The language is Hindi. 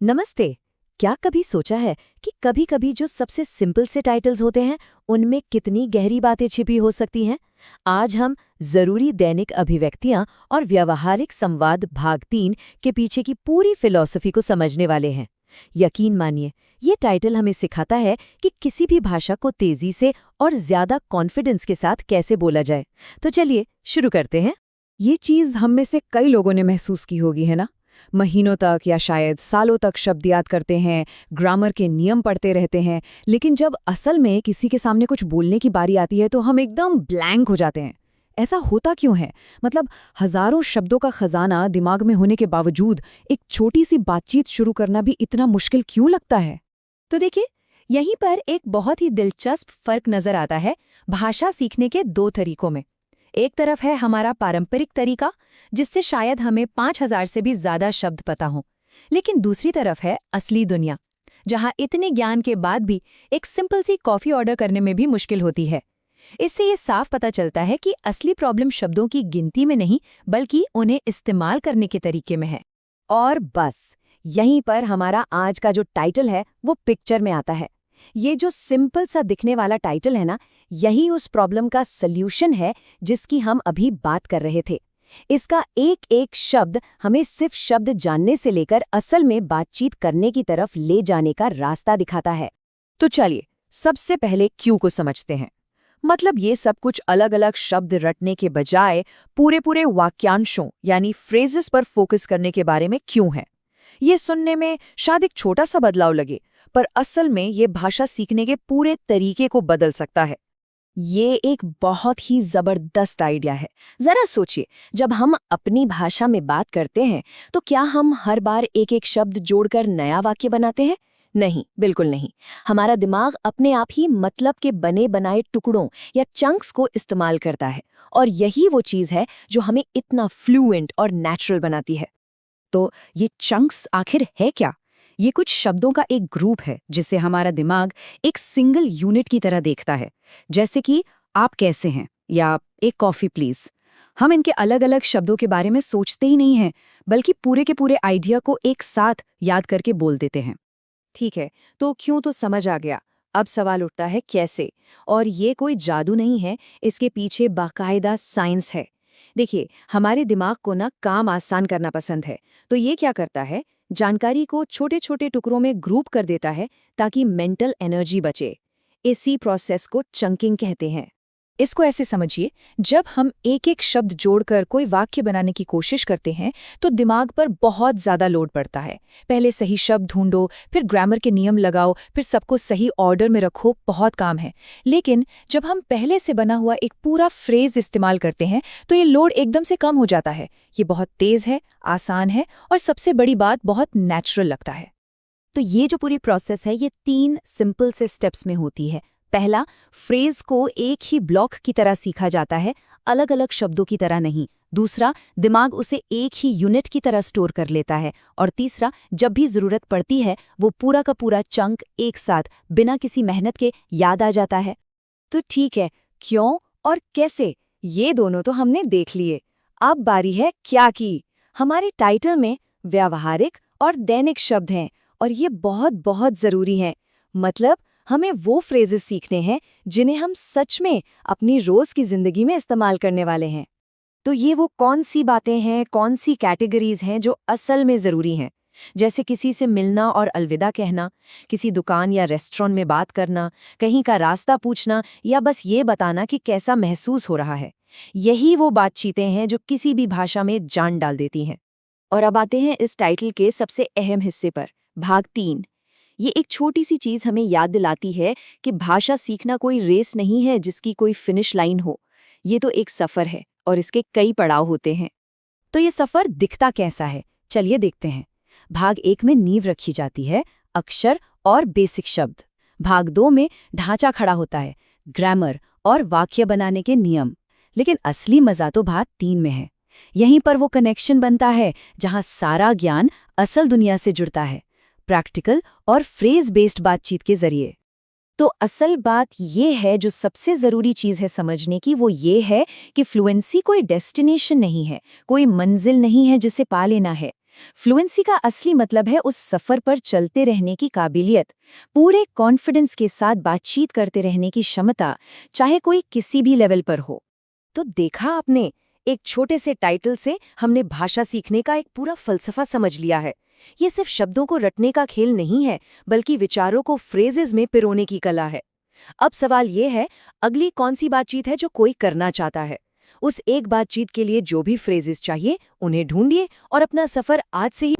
नमस्ते। क्या कभी सोचा है कि कभी-कभी जो सबसे सिंपल से टाइटल्स होते हैं, उनमें कितनी गहरी बातें छिपी हो सकती हैं? आज हम जरूरी दैनिक अभिव्यक्तियां और व्यावहारिक संवाद भाग 3 के पीछे की पूरी फिलॉसफी को समझने वाले हैं। यकीन मानिए, ये टाइटल हमें सिखाता है कि किसी भी भाषा को तेजी से और ज्यादा कॉन्फिडेंस के साथ कैसे बोला जाए। तो चलिए शुरू करते हैं। ये चीज हम में से कई लोगों ने महसूस की होगी, है ना? महीनों तक या शायद सालों तक शब्द याद करते हैं, ग्रामर के नियम पढ़ते रहते हैं, लेकिन जब असल में किसी के सामने कुछ बोलने की बारी आती है तो हम एकदम ब्लैंक हो जाते हैं। ऐसा होता क्यों है? मतलब हजारों शब्दों का खजाना दिमाग में होने के बावजूद एक छोटी सी बातचीत शुरू करना भी इतना मुश्किल क्यों लगता है? तो देखिए, यहीं पर एक बहुत ही दिलचस्प फर्क नजर आता है भाषा सीखने के दो तरीकों में। एक तरफ है हमारा पारंपरिक तरीका, जिससे शायद हमें 5000 से भी ज्यादा शब्द पता हों। लेकिन दूसरी तरफ है असली दुनिया, जहां इतने ज्ञान के बाद भी एक सिंपल सी कॉफी ऑर्डर करने में भी मुश्किल होती है। इससे ये साफ पता चलता है कि असली प्रॉब्लम शब्दों की गिनती में नहीं, बल्कि उन्हें इस्तेमाल करने के तरीके में है। और बस यहीं पर हमारा आज का जो टाइटल है वो पिक्चर में आता है। ये जो सिंपल सा दिखने वाला टाइटल है ना, यही उस प्रॉब्लम का सल्यूशन है जिसकी हम अभी बात कर रहे थे। इसका एक एक शब्द हमें सिर्फ शब्द जानने से लेकर असल में बातचीत करने की तरफ ले जाने का रास्ता दिखाता है। तो चलिए सबसे पहले क्यों को समझते हैं। मतलब ये सब कुछ अलग अलग शब्द रटने के बजाय पूरे पूरे वाक्यांशों यानी फ्रेजेस पर फोकस करने के बारे में क्यों है। ये सुनने में शायद एक छोटा सा बदलाव लगे, पर असल में ये भाषा सीखने के पूरे तरीके को बदल सकता है। ये एक बहुत ही जबरदस्त आइडिया है। जरा सोचिए, जब हम अपनी भाषा में बात करते हैं तो क्या हम हर बार एक एक शब्द जोड़कर नया वाक्य बनाते हैं? नहीं, बिल्कुल नहीं। हमारा दिमाग अपने आप ही मतलब के बने बनाए टुकड़ों या चंक्स को इस्तेमाल करता है, और यही वो चीज है जो हमें इतना फ्लुएंट और नेचुरल बनाती है। तो ये चंक्स आखिर है क्या? ये कुछ शब्दों का एक ग्रुप है जिसे हमारा दिमाग एक सिंगल यूनिट की तरह देखता है। जैसे कि आप कैसे हैं या एक कॉफी प्लीज। हम इनके अलग अलग शब्दों के बारे में सोचते ही नहीं हैं, बल्कि पूरे के पूरे आइडिया को एक साथ याद करके बोल देते हैं। ठीक है, तो क्यों तो समझ आ गया। अब सवाल उठता है कैसे। और ये कोई जादू नहीं है, इसके पीछे बाकायदा साइंस है। देखिए, हमारे दिमाग को ना काम आसान करना पसंद है, तो ये क्या करता है, जानकारी को छोटे छोटे टुकड़ों में ग्रुप कर देता है ताकि मेंटल एनर्जी बचे। इसी प्रोसेस को चंकिंग कहते हैं। इसको ऐसे समझिए, जब हम एक एक शब्द जोड़कर कोई वाक्य बनाने की कोशिश करते हैं तो दिमाग पर बहुत ज्यादा लोड पड़ता है। पहले सही शब्द ढूंढो, फिर ग्रामर के नियम लगाओ, फिर सबको सही ऑर्डर में रखो, बहुत काम है। लेकिन जब हम पहले से बना हुआ एक पूरा फ्रेज इस्तेमाल करते हैं तो ये लोड एकदम से कम हो जाता है। ये बहुत तेज है, आसान है, और सबसे बड़ी बात, बहुत नेचुरल लगता है। तो ये जो पूरी प्रोसेस है, ये 3 सिंपल से स्टेप्स में होती है। पहला, फ्रेज को एक ही ब्लॉक की तरह सीखा जाता है, अलग अलग शब्दों की तरह नहीं। दूसरा, दिमाग उसे एक ही यूनिट की तरह स्टोर कर लेता है। और तीसरा, जब भी जरूरत पड़ती है वो पूरा का पूरा चंक एक साथ बिना किसी मेहनत के याद आ जाता है। तो ठीक है, क्यों और कैसे ये दोनों तो हमने देख लिए। अब बारी है क्या की। हमारे टाइटल में व्यावहारिक और दैनिक शब्द हैं, और ये बहुत बहुत जरूरी हैं। मतलब हमें वो फ्रेजेस सीखने हैं जिन्हें हम सच में अपनी रोज की जिंदगी में इस्तेमाल करने वाले हैं। तो ये वो कौन सी बातें हैं, कौन सी कैटेगरीज हैं जो असल में जरूरी हैं? जैसे किसी से मिलना और अलविदा कहना, किसी दुकान या रेस्टोरेंट में बात करना, कहीं का रास्ता पूछना, या बस ये बताना कि कैसा महसूस हो रहा है। यही वो बातचीतें हैं जो किसी भी भाषा में जान डाल देती हैं। और अब आते हैं इस टाइटल के सबसे अहम हिस्से पर, भाग 3। ये एक छोटी सी चीज हमें याद दिलाती है कि भाषा सीखना कोई रेस नहीं है जिसकी कोई फिनिश लाइन हो। ये तो एक सफर है, और इसके कई पड़ाव होते हैं। तो ये सफर दिखता कैसा है, चलिए देखते हैं। भाग 1 में नींव रखी जाती है, अक्षर और बेसिक शब्द। भाग 2 में ढांचा खड़ा होता है, ग्रामर और वाक्य बनाने के नियम। लेकिन असली मजा तो भाग 3 में है। यहीं पर वो कनेक्शन बनता है जहां सारा ज्ञान असल दुनिया से जुड़ता है, प्रैक्टिकल और फ्रेज बेस्ड बातचीत के जरिए। तो असल बात ये है, जो सबसे ज़रूरी चीज़ है समझने की, वो ये है कि फ्लुएंसी कोई डेस्टिनेशन नहीं है, कोई मंजिल नहीं है जिसे पा लेना है। फ्लुएंसी का असली मतलब है उस सफर पर चलते रहने की काबिलियत, पूरे कॉन्फिडेंस के साथ बातचीत करते रहने की क्षमता, चाहे कोई किसी भी लेवल पर हो। तो देखा आपने, एक छोटे से टाइटल से हमने भाषा सीखने का एक पूरा फलसफा समझ लिया है। ये सिर्फ शब्दों को रटने का खेल नहीं है, बल्कि विचारों को फ्रेजेस में पिरोने की कला है। अब सवाल ये है, अगली कौन सी बातचीत है जो कोई करना चाहता है? उस एक बातचीत के लिए जो भी फ्रेजेस चाहिए, उन्हें ढूंढिए और अपना सफर आज से ही